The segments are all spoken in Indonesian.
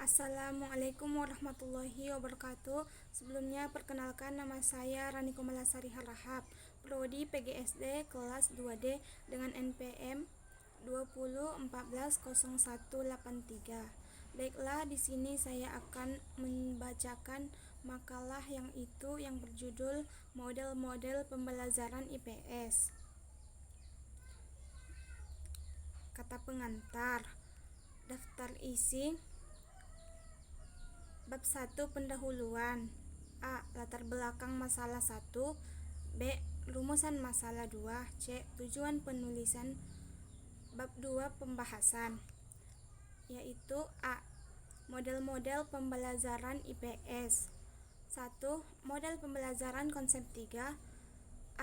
Assalamualaikum warahmatullahi wabarakatuh. Sebelumnya perkenalkan, nama saya Rani Komalasari Harahap, Prodi PGSD kelas 2D dengan NPM 20140183. Baiklah, di sini saya akan membacakan makalah yang berjudul Model-model Pembelajaran IPS. Kata pengantar. Daftar isi. Bab 1 pendahuluan. A. Latar belakang masalah 1. B. Rumusan masalah 2. C. Tujuan penulisan. Bab 2 pembahasan, yaitu A. Model-model pembelajaran IPS. 1. Model pembelajaran konsep 3.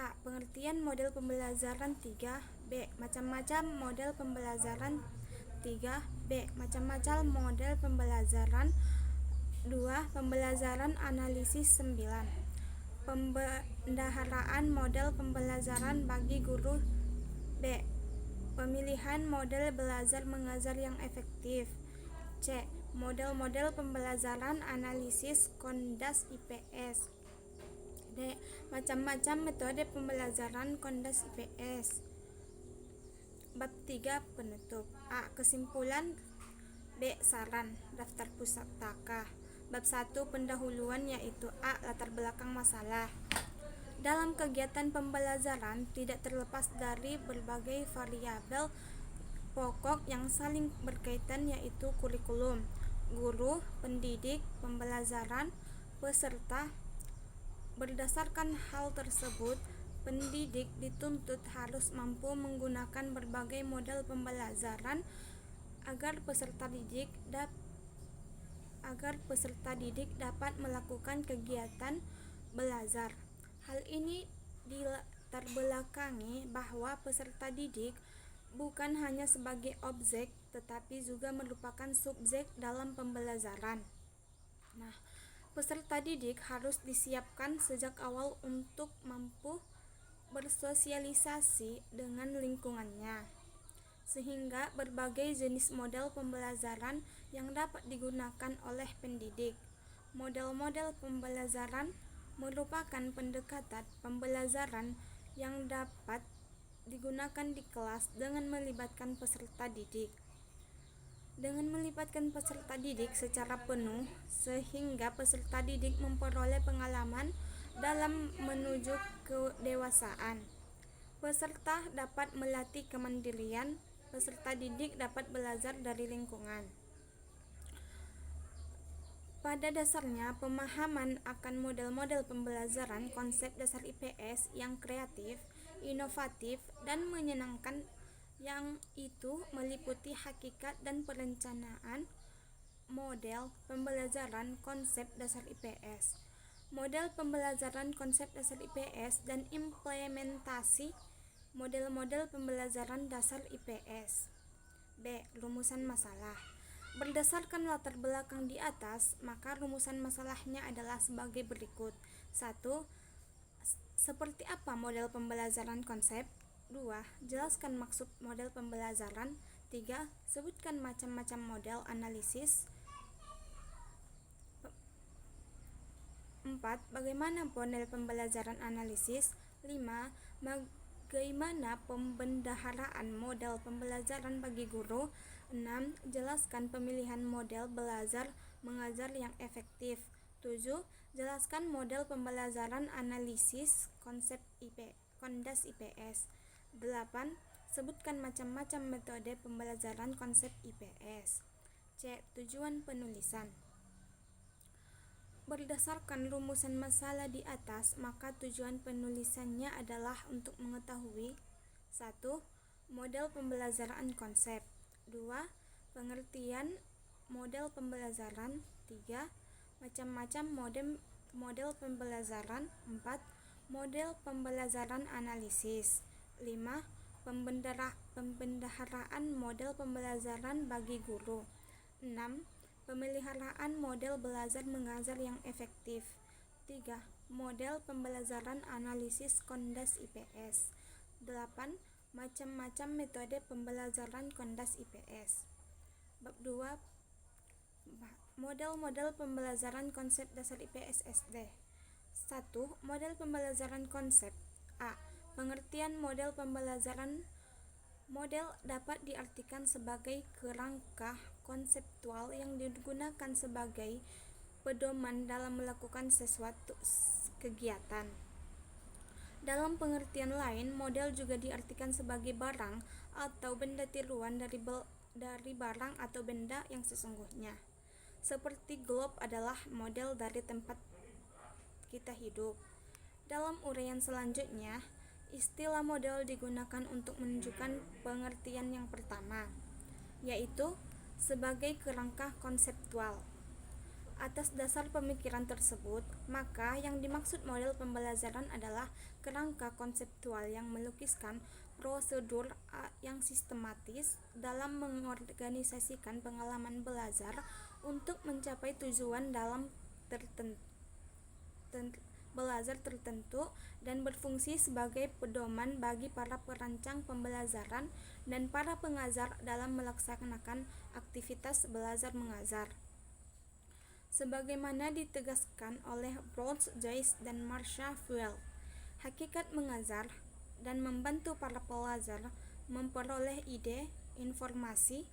A. Pengertian model pembelajaran 3. B. Macam-macam model pembelajaran 3. B. Macam-macam model pembelajaran 2. Pembelajaran analisis 9. Pembendaharaan model pembelajaran bagi guru. B. Pemilihan model belajar mengajar yang efektif. C. Model-model pembelajaran analisis Kondas IPS. D. Macam-macam metode pembelajaran Kondas IPS. Bab 3 penutup. A. Kesimpulan. B. Saran. Daftar pustaka. Bab 1 pendahuluan, yaitu A. Latar belakang masalah. Dalam kegiatan pembelajaran tidak terlepas dari berbagai variabel pokok yang saling berkaitan, yaitu kurikulum, guru, pendidik, pembelajaran, peserta. Berdasarkan hal tersebut, pendidik dituntut harus mampu menggunakan berbagai model pembelajaran agar peserta didik dapat melakukan kegiatan belajar. Hal ini diterbelakangi bahwa peserta didik bukan hanya sebagai objek, tetapi juga merupakan subjek dalam pembelajaran. Peserta didik harus disiapkan sejak awal untuk mampu bersosialisasi dengan lingkungannya, sehingga berbagai jenis model pembelajaran yang dapat digunakan oleh pendidik. Model-model pembelajaran merupakan pendekatan pembelajaran yang dapat digunakan di kelas dengan melibatkan peserta didik. Dengan melibatkan peserta didik secara penuh, sehingga peserta didik memperoleh pengalaman dalam menuju kedewasaan. Peserta dapat melatih kemandirian. Peserta didik dapat belajar dari lingkungan. Pada dasarnya, pemahaman akan model-model pembelajaran konsep dasar IPS yang kreatif, inovatif, dan menyenangkan, yang itu meliputi hakikat dan perencanaan model pembelajaran konsep dasar IPS, model pembelajaran konsep dasar IPS, dan implementasi model-model pembelajaran dasar IPS. B. Rumusan masalah. Berdasarkan latar belakang di atas, maka rumusan masalahnya adalah sebagai berikut. 1. Seperti apa model pembelajaran konsep? 2. Jelaskan maksud model pembelajaran. 3. Sebutkan macam-macam model analisis. 4. Bagaimana model pembelajaran analisis? 5. Bagaimana pembendaharaan model pembelajaran bagi guru? 6. Jelaskan pemilihan model belajar mengajar yang efektif. 7. Jelaskan model pembelajaran analisis Kondas IPS. 8. Sebutkan macam-macam metode pembelajaran konsep IPS. C. Tujuan penulisan. Berdasarkan rumusan masalah di atas, maka tujuan penulisannya adalah untuk mengetahui 1. Model pembelajaran konsep. 2. Pengertian model pembelajaran. 3. Macam-macam model pembelajaran. 4. Model pembelajaran analisis. 5. Pembendaharaan model pembelajaran bagi guru. 6. Pemeliharaan model belajar mengajar yang efektif. 3. Model pembelajaran analisis Kondas IPS. 8. Macam-macam metode pembelajaran Kondas IPS. Bab 2 Model-model pembelajaran konsep dasar IPS SD. 1. Model pembelajaran konsep. A. Pengertian model pembelajaran. Model dapat diartikan sebagai kerangka konseptual yang digunakan sebagai pedoman dalam melakukan sesuatu kegiatan. Dalam pengertian lain, model juga diartikan sebagai barang atau benda tiruan dari barang atau benda yang sesungguhnya. Seperti globe adalah model dari tempat kita hidup. Dalam uraian selanjutnya, istilah model digunakan untuk menunjukkan pengertian yang pertama, yaitu sebagai kerangka konseptual. Atas dasar pemikiran tersebut, maka yang dimaksud model pembelajaran adalah kerangka konseptual yang melukiskan prosedur yang sistematis dalam mengorganisasikan pengalaman belajar untuk mencapai tujuan dalam belajar tertentu dan berfungsi sebagai pedoman bagi para perancang pembelajaran dan para pengajar dalam melaksanakan aktivitas belajar mengajar. Sebagaimana ditegaskan oleh Brooks, Joyce, dan Marcia Fuel, hakikat mengajar dan membantu para pelajar memperoleh ide, informasi,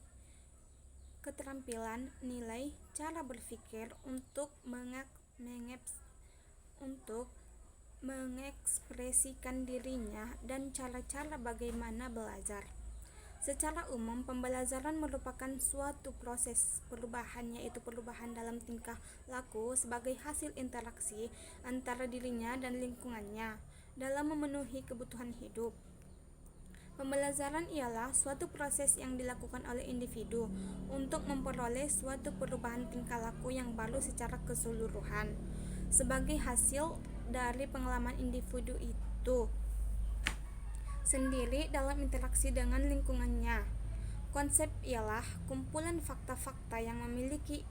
keterampilan, nilai, cara berpikir untuk mengekspresikan dirinya dan cara-cara bagaimana belajar. Secara umum, pembelajaran merupakan suatu proses perubahan, yaitu perubahan dalam tingkah laku sebagai hasil interaksi antara dirinya dan lingkungannya dalam memenuhi kebutuhan hidup. Pembelajaran ialah suatu proses yang dilakukan oleh individu untuk memperoleh suatu perubahan tingkah laku yang baru secara keseluruhan sebagai hasil dari pengalaman individu itu sendiri dalam interaksi dengan lingkungannya. Konsep ialah kumpulan fakta-fakta yang memiliki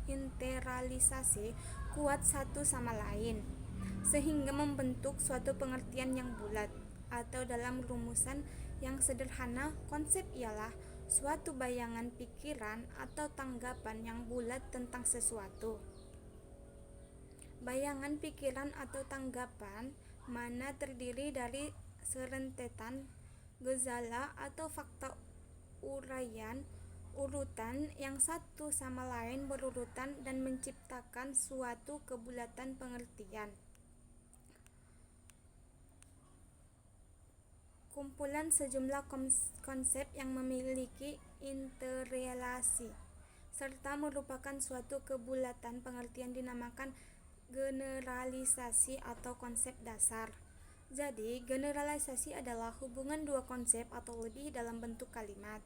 interalisasi kuat satu sama lain, sehingga membentuk suatu pengertian yang bulat. Atau dalam rumusan yang sederhana, konsep ialah suatu bayangan pikiran atau tanggapan yang bulat tentang sesuatu. Bayangan pikiran atau tanggapan mana terdiri dari serentetan gejala atau fakta urutan yang satu sama lain berurutan dan menciptakan suatu kebulatan pengertian. Kumpulan sejumlah konsep yang memiliki interrelasi serta merupakan suatu kebulatan pengertian dinamakan generalisasi atau konsep dasar. Jadi, generalisasi adalah hubungan dua konsep atau lebih dalam bentuk kalimat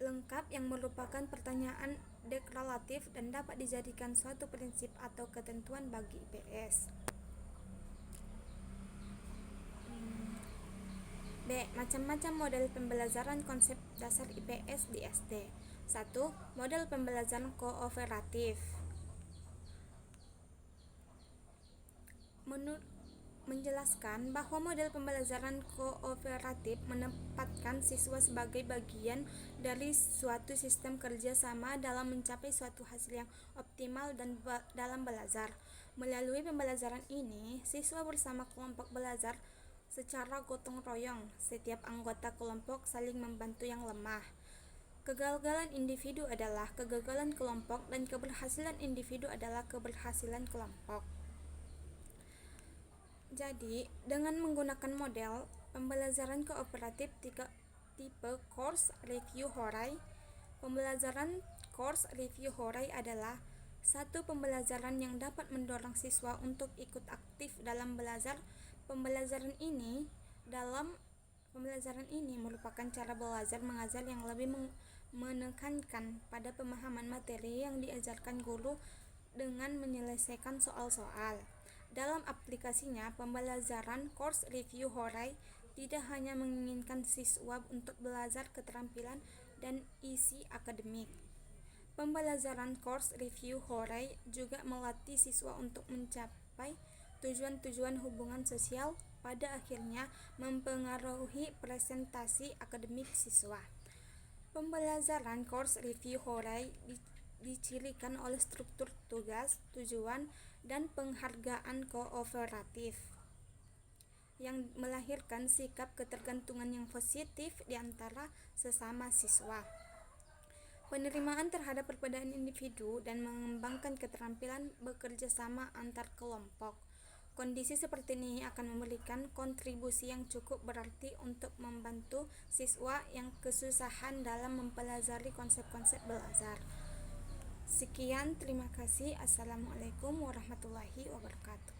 lengkap yang merupakan pertanyaan deklaratif dan dapat dijadikan suatu prinsip atau ketentuan bagi IPS. B. Macam-macam model pembelajaran konsep dasar IPS di SD. 1. Model pembelajaran kooperatif. Menjelaskan bahwa model pembelajaran kooperatif menempatkan siswa sebagai bagian dari suatu sistem kerja sama dalam mencapai suatu hasil yang optimal dan dalam belajar. Melalui pembelajaran ini, siswa bersama kelompok belajar secara gotong royong. Setiap anggota kelompok saling membantu yang lemah. Kegagalan individu adalah kegagalan kelompok dan keberhasilan individu adalah keberhasilan kelompok. Jadi, dengan menggunakan model pembelajaran kooperatif tipe Course Review Horai, pembelajaran Course Review Horai adalah satu pembelajaran yang dapat mendorong siswa untuk ikut aktif dalam belajar. Pembelajaran ini merupakan cara belajar mengajar yang lebih menekankan pada pemahaman materi yang diajarkan guru dengan menyelesaikan soal-soal. Dalam aplikasinya, pembelajaran Course Review Horai tidak hanya menginginkan siswa untuk belajar keterampilan dan isi akademik. Pembelajaran Course Review Horai juga melatih siswa untuk mencapai tujuan-tujuan hubungan sosial, pada akhirnya mempengaruhi presentasi akademik siswa. Pembelajaran Course Review Horai dicirikan oleh struktur tugas, tujuan, dan penghargaan kooperatif yang melahirkan sikap ketergantungan yang positif di antara sesama siswa. Penerimaan terhadap perbedaan individu dan mengembangkan keterampilan bekerja sama antar kelompok. Kondisi seperti ini akan memberikan kontribusi yang cukup berarti untuk membantu siswa yang kesusahan dalam mempelajari konsep-konsep belajar. Sekian, terima kasih. Assalamualaikum warahmatullahi wabarakatuh.